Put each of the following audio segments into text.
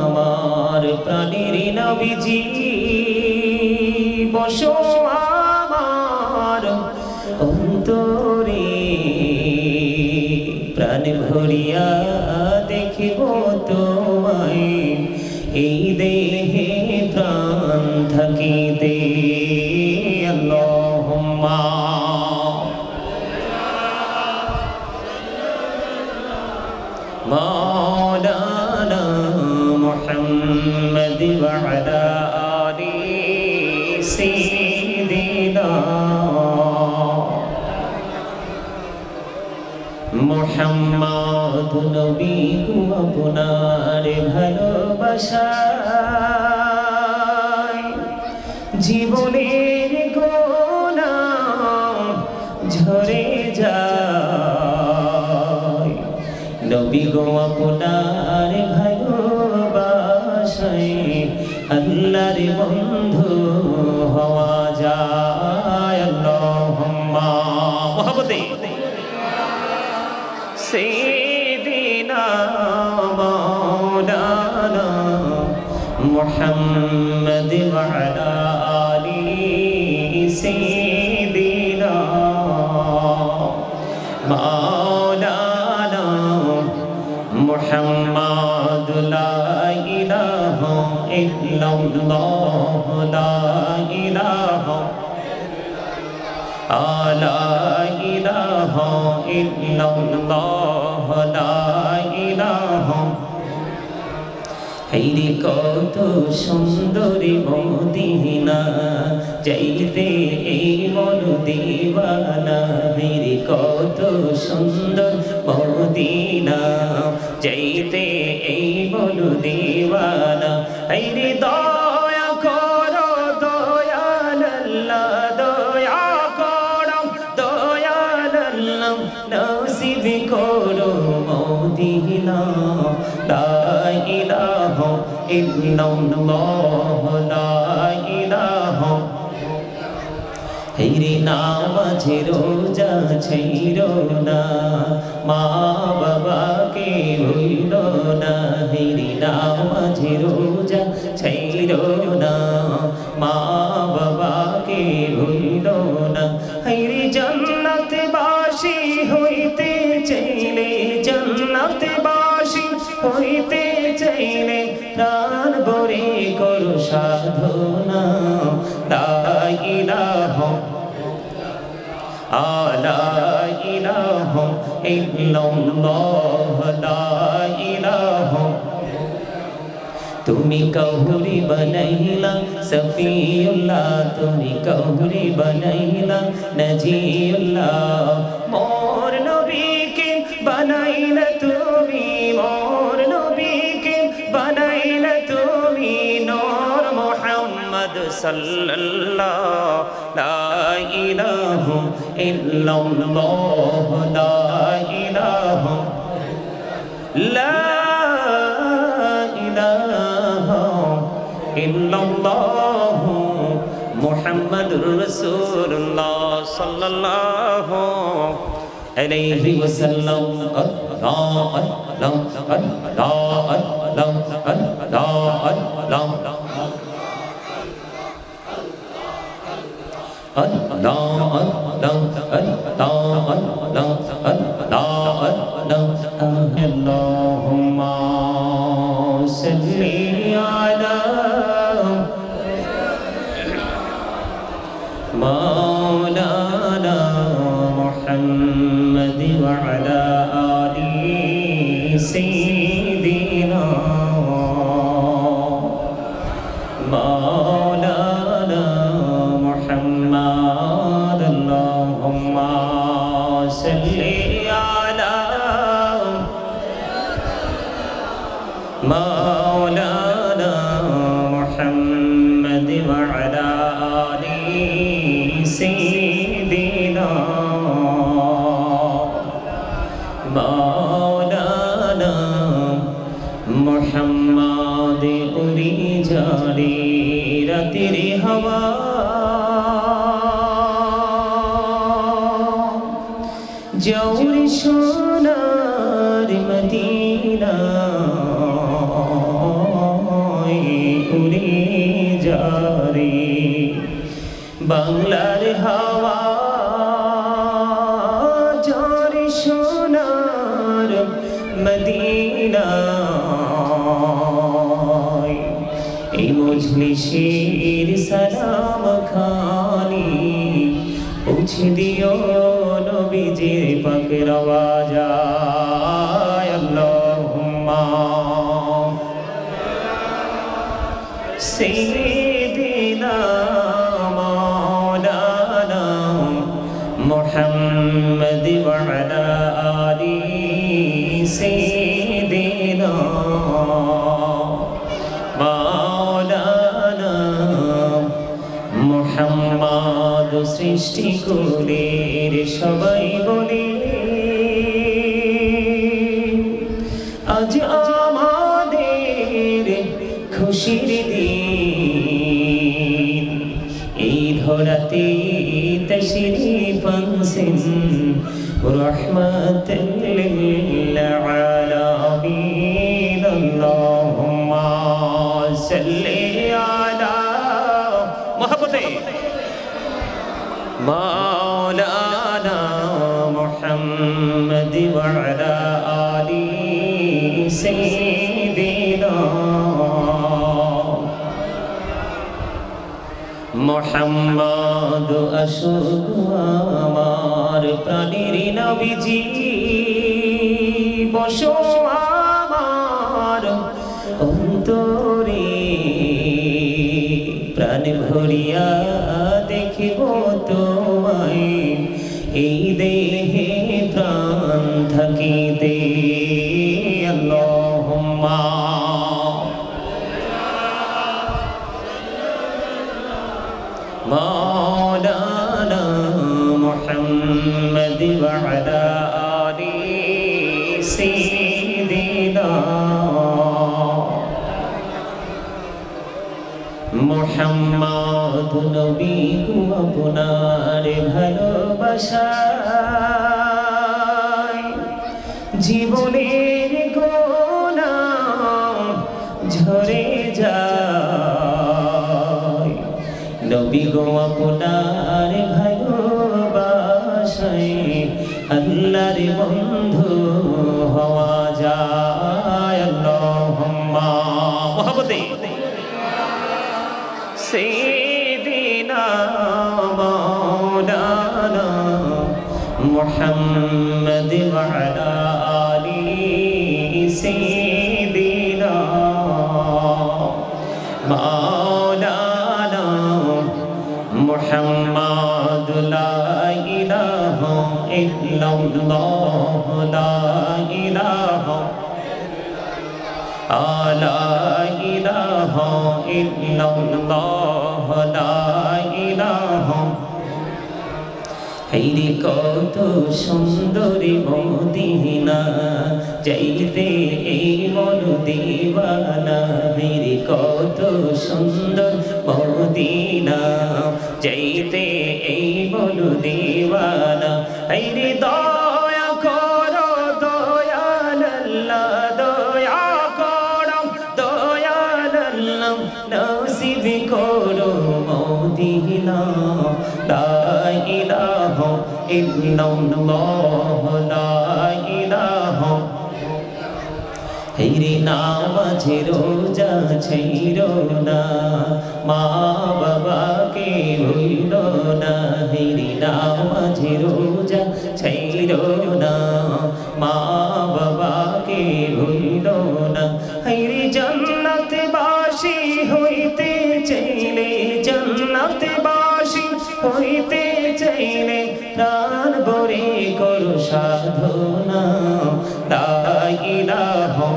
আমার প্রাণের নবীজি বসো আমার অন্তরে, প্রাণ ভরিয়া দেখিব তোমায় এই দেহে প্রাণ থাকিতে। আল্লাহুম্মা মাওলানা মুহাম্মদ ওয়া আলা আলি সাইয়্যিদিনা মুহাম্মদ নবী গো আপনার ভালোবাসায় জীবনের গোনা ঝরে যায়। নবী গো আপনার ভালোবাসায় আল্লাহর বন্ধু হওয়া যায়। আল্লাহুম্মা মুহাম্মদে সাইয়্যিদিনা মাওলানা মুহাম্মদ ওয়া আলা আলি সাইয়্যিদিনা মাওলানা মুহাম্মদ লা ইলাহা ইল্লাল্লাহ লা ইলাহা লা ইলাহা ইল্লাল্লাহ লা ইলাহা। হায়রে কত সুন্দরী মদিনা, যাইতে এই মন দিওয়ানা। হায়রে কত সুন্দর মদিনা, যাইতে এই মন দিওয়ানা। হায়রে দয়া করো দয়াল আল্লাহ, দয়া করো দয়াল আল্লাহ, নসিব করো মদিনা। লা ইলাহা ইল্লাল্লাহ লা ইলাহা। হায়রে নামাজে রোজা ছাইরো না, মা বাবাকে ভুলো না। হায়রে নামাজে রোজা ছাইরো না, মা বাবাকে ভুলো না। হায়রে জান্নাতবাসী হইতে চাইলে, জান্নাতবাসী হইতে চাইলে প্রাণ ভরে করো সাধনা। লা ইলাহা লা ইলাহা ইল্লাল্লাহ লা ইলাহা। তুমি কাহুরি বানাইলা সফিউল্লাহ, তুমি কাহুরি বানাইলা নজিউল্লাহ। মোর নবীকে বানাইলা তুমি, মোর নবীকে বানাইলা তুমি নূর মুহাম্মদ সাল্লাল্লাহ। লা ইলাহা ইল্লাল্লাহ লা ইলাহা লা ইল্লাল্লাহ মুহাম্মাদুর রাসূলুল্লাহ সাল্লাল্লাহু আলাইহি ওয়াসাল্লাম। আল্লাহ আল্লাহ আল্লাহ আল্লাহ আল্লাহ আল্লাহ আল্লাহুম্মা সাল্লি আলা মাওলানা মুহাম্মদ ওয়া আলা আলি সাইয়্যিদিনা মাওলানা মুহাম্মদ। আল্লাহুম্মা সাল্লি আলা মাওলানা মুহাম্মদ ওয়া আলা আলি সাইয়্যিদিনা মাওলানা মুহাম্মদ। উড়ি যারে রাতের হাওয়া, যাও রে সোনার মদিনা। বাংলার হাওয়া ঝড় সোনার মদিনায় এই মজলিসের সালাম খানি পৌঁছে দিও নবীজির পাক রওজায় আল্লাহুম্মা সাইয়্যিদিনা মাওলানা মুহাম্মদ ওয়া আলা আলি সাইয়্যিদিনা মাওলানা মুহাম্মদ সৃষ্টি কুলের সবাই বলি আজ আমাদের খুশির দিন এই ধরাতে তশরীফ আনছেন রাহমাতাল লিল আলামিন আল্লাহুম্মা সাল্লি আলা মুহাম্মদে মাওলানা মুহাম্মদ ওয়া আলা আলি সাইয়্যিদিনা মুহাম্মদ আশুক আমার প্রাণের নবীজি বসো আমার অন্তরে প্রাণ ভরিয়া দেখিব তোমায় এই দেহে প্রাণ থাকিতে আল্লাহুম্মা মাওলানা মুহাম্মদ ওয়া আলা আলি সাইয়্যিদিনা মুহাম্মদ নবী গো আপনার ভালোবাসায় জীবনের গোনা ঝরে যায় নবী গো আপনার ভালোবাসায় আল্লাহর বন্ধু হওয়া যায় আল্লাহুম্মা মুহাম্মদে সাইয়্যিদিনা মাওলানা মুহাম্মদ ওয়া আলা আলি সাইয়্যিদিনা মাওলানা মুহাম্মদ লা ইলাহা ইল্লাল্লাহ লা ইলাহা লা ইলাহা ইল্লাল্লাহ লা ইলাহা হায়রে কত সুন্দরী মদিনা যাইতে এই মন দিওয়ানা হায়রে কত সুন্দর মদিনা যাইতে এই মন দিওয়ানা হায়রে দয়া করো দয়াল আল্লাহ দয়া করো দয়াল আল্লাহ নসিব করো মদিনা লা ইলাহা ইল্লাল্লাহ লা ইলাহা হেরে নামাজে রোজা ছাইরো না মা বাবাকে ভুলো না হেরে নামাজে রোজা ছাইরো না মা বাবাকে ভুলো না হেরে জান্নাত বাসী হইতে চাইলে জান্নাত বাসী হইতে চাইলে প্রাণ ভরে করো সাধনা লা ইলাহা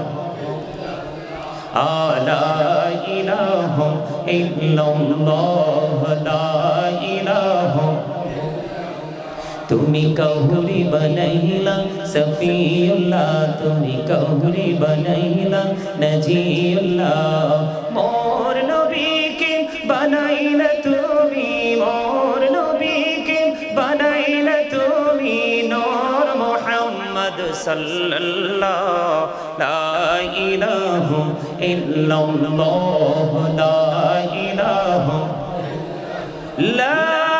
লা ইলাহা ইল্লাল্লাহ লা ইলাহা তুমি কাহুরি বানাইলা সফিউল্লাহ তুমি কাহুরি বানাইলা নজিউল্লাহ মোর নবীকে বানাইলা তুমি মোর নবীকে বানাইলা তুমি নূর মুহাম্মদ সাল্লাল্লাহু লা ইলাহা ইল্লাল্লাহ লা ইলাহা লা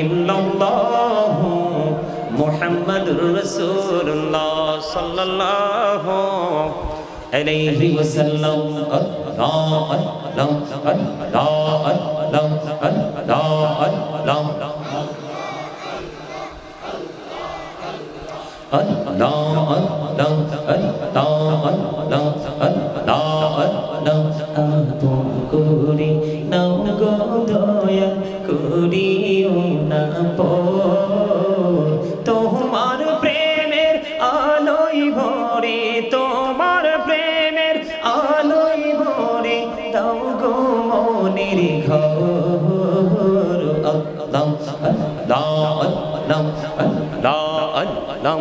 ইল্লাল্লাহু মুহাম্মাদুর রাসূলুল্লাহ সাল্লাল্লাহু আলাইহি ওয়াসাল্লাম। আল্লাহ আল্লাহ আল্লাহ আল্লাহ আল্লাহ আল্লাহ Allah Allah Allah Allah Allah Allah আপন করে নাও গো দয়া করিও না পর তোমার প্রেমের আলোয় ভরে তোমার প্রেমের আলোয় ভরে দাও গো মনের ঘর আল্লাহ আল্লাহ আল্লাহ আল্লাহ আল্লাহ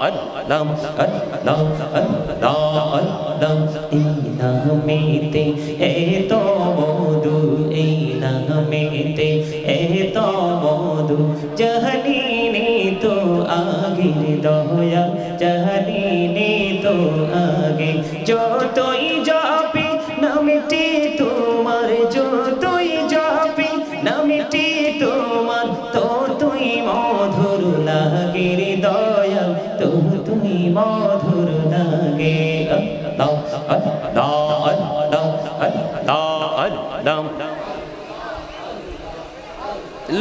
আল্লাহ আল্লাহ আল্লাহ আল্লাহ এই নামেতে এত মধু এই নামেতে এত মধু জাহালিনি তো আগের দয়া জাহালিনি তো আগে যতই যাবি নামটি তোমার যতই যাবি নামটি তোমার তো তুই মধুর লাগে রে দয়া তো তুই মধুর লাগে আল্লাহ আল্লাহ আল্লাহ আল্লাহ আল্লাহ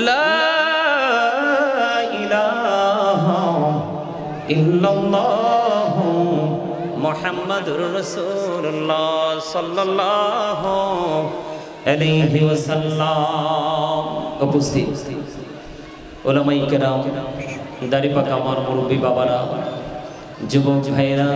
লা ইলাহা ইল্লাল্লাহ মুহাম্মাদুর রাসূলুল্লাহ সাল্লাল্লাহু আলাইহি ওয়াসাল্লাম। উপস্থিত ওলামায়ে কেরাম, দাড়ি পাকা আমার মুরব্বী বাবারা, যুবক ভাইয়েরা,